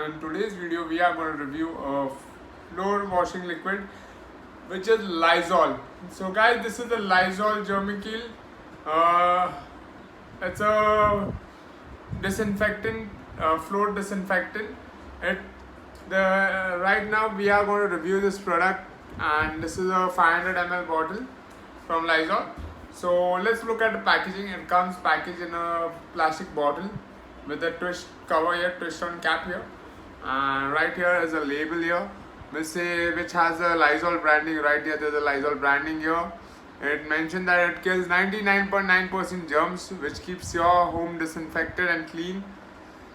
and in today's video we are going to review a floor washing liquid which is Lizol. So guys, this is the Lizol germ-free. It's a disinfectant, floor disinfectant. Right now we are going to review this product, and this is a 500 ml bottle from Lizol. So let's look at the packaging. It comes packaged in a plastic bottle with a twist cover here, twist on cap here, and right here is a label here which has a Lizol branding. Right here there's a Lizol branding here. It mentioned that it kills 99.9% germs, which keeps your home disinfected and clean.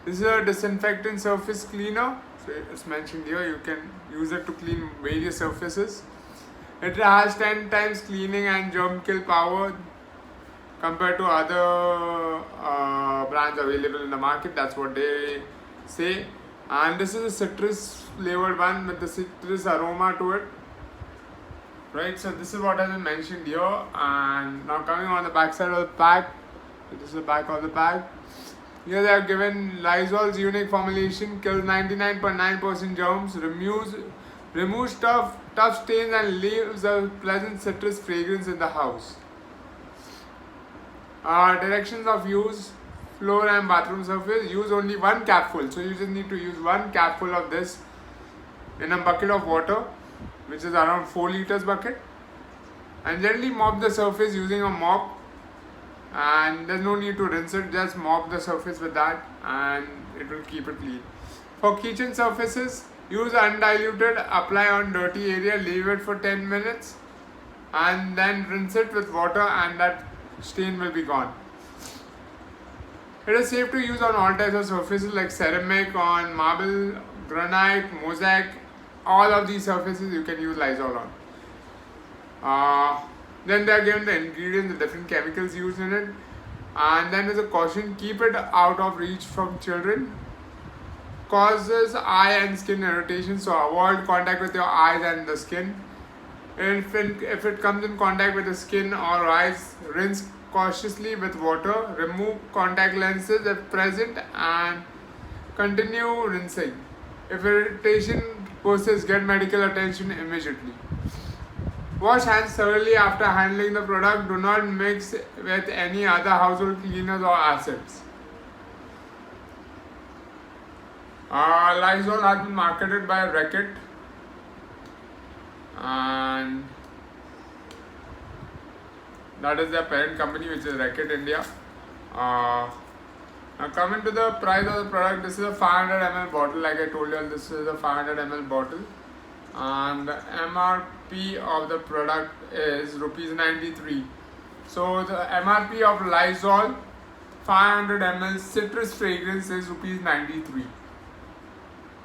This is a disinfectant surface cleaner, so it's mentioned here. You can use it to clean various surfaces. It has 10 times cleaning and germ kill power compared to other brands available in the market. That's what they say. And this is a citrus flavored one with the citrus aroma to it. Right, so this is what has been mentioned here. And now coming on the back side of the pack, this is the back of the bag. Here they have given Lizol's unique formulation kills 99.9% germs, removes tough stains, and leaves a pleasant citrus fragrance in the house. Directions of use: floor and bathroom surface. Use only one capful. So you just need to use one capful of this in a bucket of water, which is around 4 liters bucket, and gently mop the surface using a mop. And there's no need to rinse it, just mop the surface with that and it will keep it clean. For kitchen surfaces, use undiluted, apply on dirty area, leave it for 10 minutes and then rinse it with water, and that stain will be gone. It is safe to use on all types of surfaces like ceramic, on marble, granite, mosaic. All of these surfaces you can use Lizol on. Then they are given the ingredients, the different chemicals used in it, and then there's a caution: keep it out of reach from children. Causes eye and skin irritation, so avoid contact with your eyes and the skin. If it comes in contact with the skin or eyes, rinse cautiously with water. Remove contact lenses if present and continue rinsing. If irritation persists, get medical attention immediately. Wash hands thoroughly after handling the product. Do not mix with any other household cleaners or acids. Lizol has been marketed by Reckitt, and that is their parent company, which is Reckitt India. Now coming to the price of the product, this is a 500 ml bottle. Like I told you, this is a 500 ml bottle, and the M.R.P of the product is rupees 93. So the M.R.P of Lizol 500 ml citrus fragrance is rupees 93.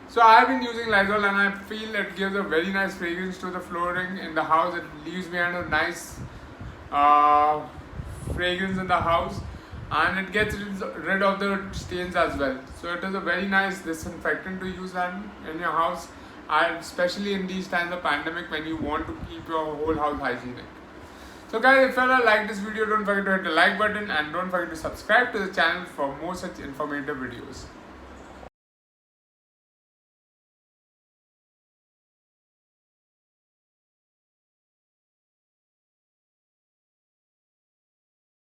So I have been using Lizol and I feel it gives a very nice fragrance to the flooring in the house. It leaves behind a nice fragrance in the house, and it gets rid of the stains as well. So it is a very nice disinfectant to use in your house, and especially in these times of pandemic when you want to keep your whole house hygienic. So guys, if you like this video, don't forget to hit the like button and don't forget to subscribe to the channel for more such informative videos.